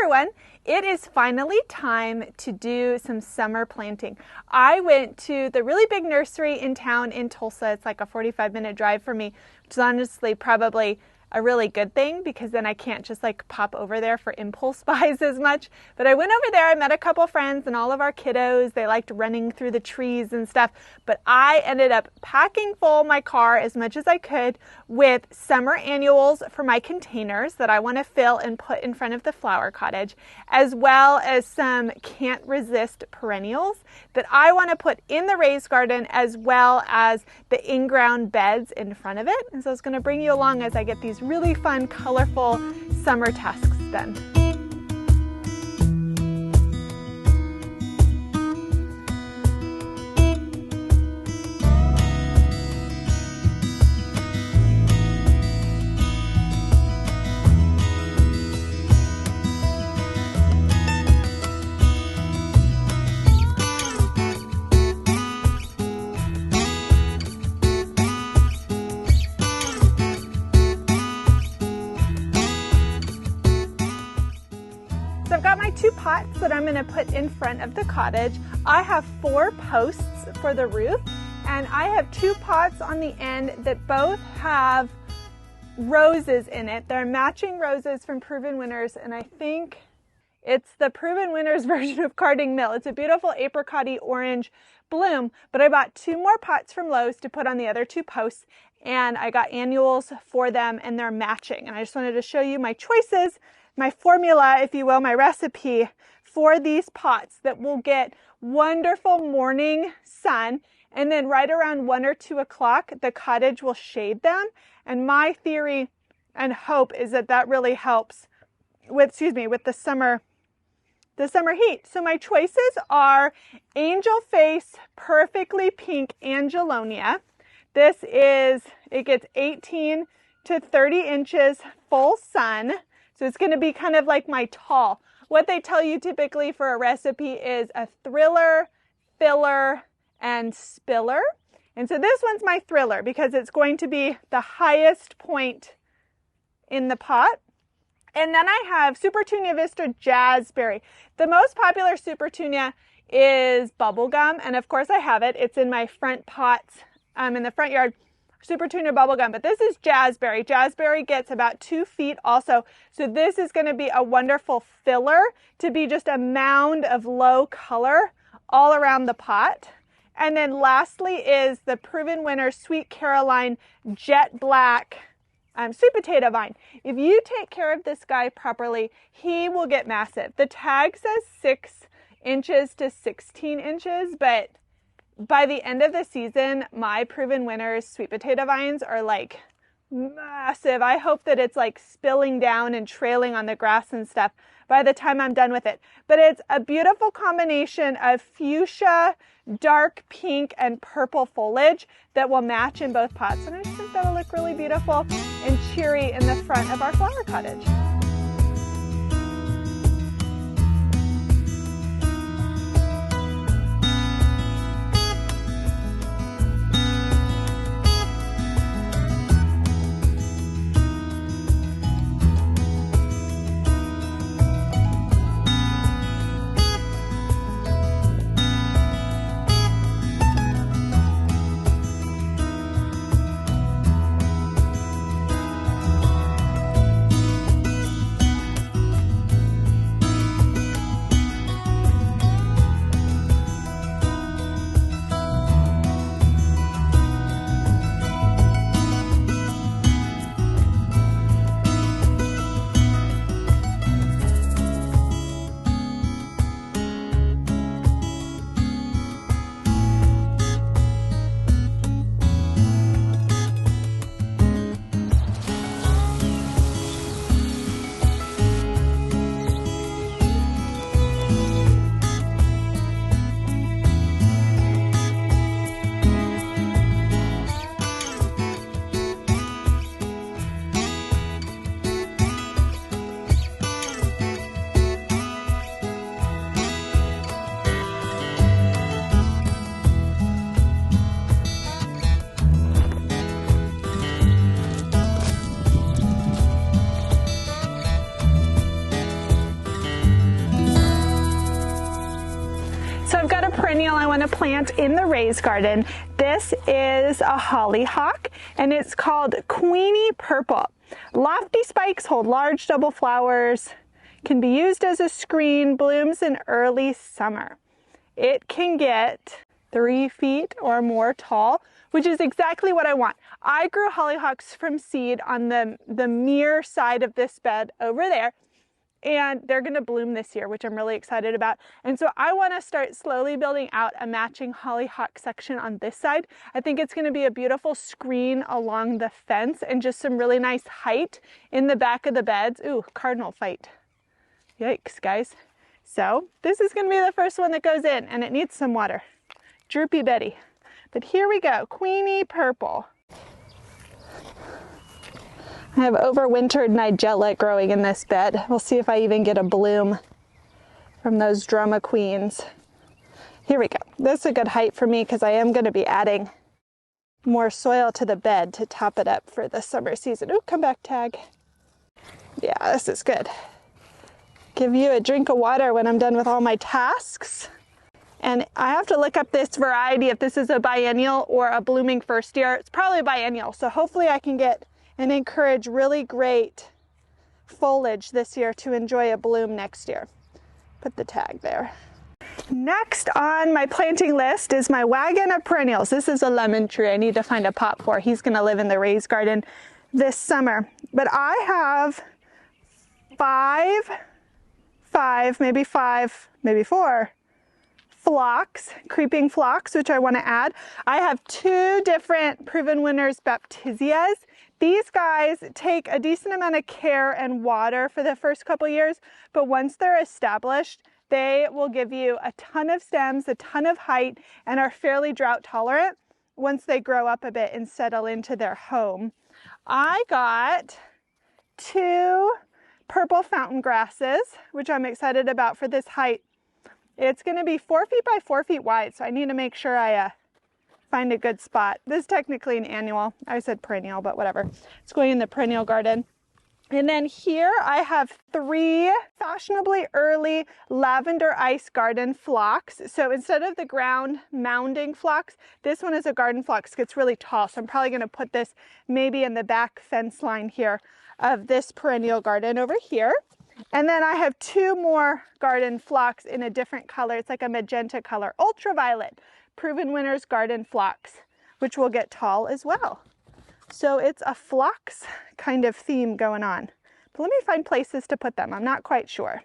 everyone, it is finally time to do some summer planting. I went to the really big nursery in town in Tulsa. It's like a 45-minute drive for me, which is honestly probably a really good thing because then I can't just like pop over there for impulse buys as much. But I went over there, I met a couple friends and all of our kiddos. They liked running through the trees and stuff. But I ended up packing full my car as much as I could with summer annuals for my containers that I want to fill and put in front of the flower cottage, as well as some can't resist perennials that I want to put in the raised garden, as well as the in-ground beds in front of it. And so I was going to bring you along as I get these really fun, colorful summer tasks done. So I've got my 2 pots that I'm going to put in front of the cottage. I have 4 posts for the roof, and I have 2 pots on the end that both have roses in it. They're matching roses from Proven Winners, and I think it's the Proven Winners version of Carding Mill. It's a beautiful apricot-y orange bloom, but I bought 2 more pots from Lowe's to put on the other 2 posts, and I got annuals for them, and they're matching. And I just wanted to show you my choices, my formula, if you will, my recipe for these pots that will get wonderful morning sun, and then right around 1 or 2 o'clock, the cottage will shade them. And my theory and hope is that that really helps with, with the summer heat. So my choices are Angel Face Perfectly Pink Angelonia. It gets 18 to 30 inches full sun. So it's going to be kind of like my tall. What they tell you typically for a recipe is a thriller, filler, and spiller. And so this one's my thriller because it's going to be the highest point in the pot. And then I have Supertunia Vista Jazzberry. The most popular Supertunia is bubblegum, and of course I have it. It's in my front pots in the front yard. Supertunia bubblegum, but this is Jazzberry. Jazzberry gets about 2 feet also. So this is going to be a wonderful filler to be just a mound of low color all around the pot. And then lastly is the Proven Winner Sweet Caroline Jet Black sweet potato vine. If you take care of this guy properly, he will get massive. The tag says 6 inches to 16 inches, but by the end of the season, my Proven Winners sweet potato vines are like massive. I hope that it's like spilling down and trailing on the grass and stuff by the time I'm done with it. But it's a beautiful combination of fuchsia, dark pink, and purple foliage that will match in both pots. And I just think that'll look really beautiful and cheery in the front of our flower cottage. perennial I want to plant in the raised garden. This is a hollyhock, and it's called Queenie Purple. Lofty spikes hold large double flowers, can be used as a screen, blooms in early summer. It can get 3 feet or more tall, which is exactly what I want. I grew hollyhocks from seed on the mere side of this bed over there, and they're gonna bloom this year, which I'm really excited about. And so I wanna start slowly building out a matching hollyhock section on this side. I think it's gonna be a beautiful screen along the fence and just some really nice height in the back of the beds. Ooh, cardinal fight. Yikes, guys. So this is gonna be the first one that goes in, and it needs some water. Droopy Betty. But here we go, Queenie Purple. I have overwintered nigella growing in this bed. We'll see if I even get a bloom from those drama queens. Here we go. This is a good height for me because I am going to be adding more soil to the bed to top it up for the summer season. Ooh, come back, tag. Yeah, this is good. Give you a drink of water when I'm done with all my tasks. And I have to look up this variety, if this is a biennial or a blooming first year. It's probably a biennial, so hopefully I can get and encourage really great foliage this year to enjoy a bloom next year. Put the tag there. Next on my planting list is my wagon of perennials. This is a lemon tree I need to find a pot for. He's gonna live in the raised garden this summer. But I have maybe four phlox, creeping phlox, which I want to add. I have 2 different Proven Winners Baptisias. These guys take a decent amount of care and water for the first couple years, but once they're established, they will give you a ton of stems, a ton of height, and are fairly drought tolerant once they grow up a bit and settle into their home. I got 2 purple fountain grasses, which I'm excited about for this height. It's going to be 4 feet by 4 feet wide, so I need to make sure I find a good spot. This is technically an annual. I said perennial, but whatever. It's going in the perennial garden. And then here I have 3 fashionably early lavender ice garden phlox. So instead of the ground mounding phlox, this one is a garden phlox. It gets really tall, so I'm probably going to put this maybe in the back fence line here of this perennial garden over here. And then I have 2 more garden phlox in a different color. It's like a magenta color, ultraviolet, Proven Winners Garden Phlox, which will get tall as well. So it's a phlox kind of theme going on. But let me find places to put them. I'm not quite sure.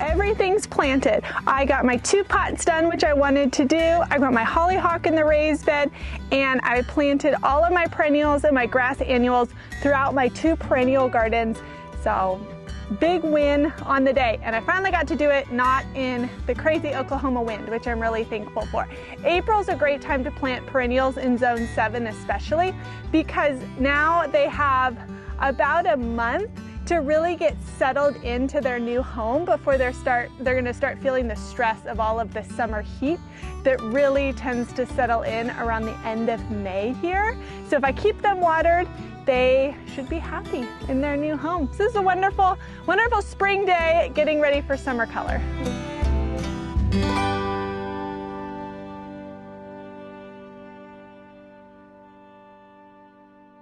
Everything's planted. I got my 2 pots done, which I wanted to do. I got my hollyhock in the raised bed, and I planted all of my perennials and my grass annuals throughout my 2 perennial gardens. So big win on the day, and I finally got to do it not in the crazy Oklahoma wind, which I'm really thankful for. April's a great time to plant perennials in zone 7 especially, because now they have about a month to really get settled into their new home before they're going to start feeling the stress of all of the summer heat that really tends to settle in around the end of May here. So if I keep them watered, they should be happy in their new home. So this is a wonderful, wonderful spring day getting ready for summer color.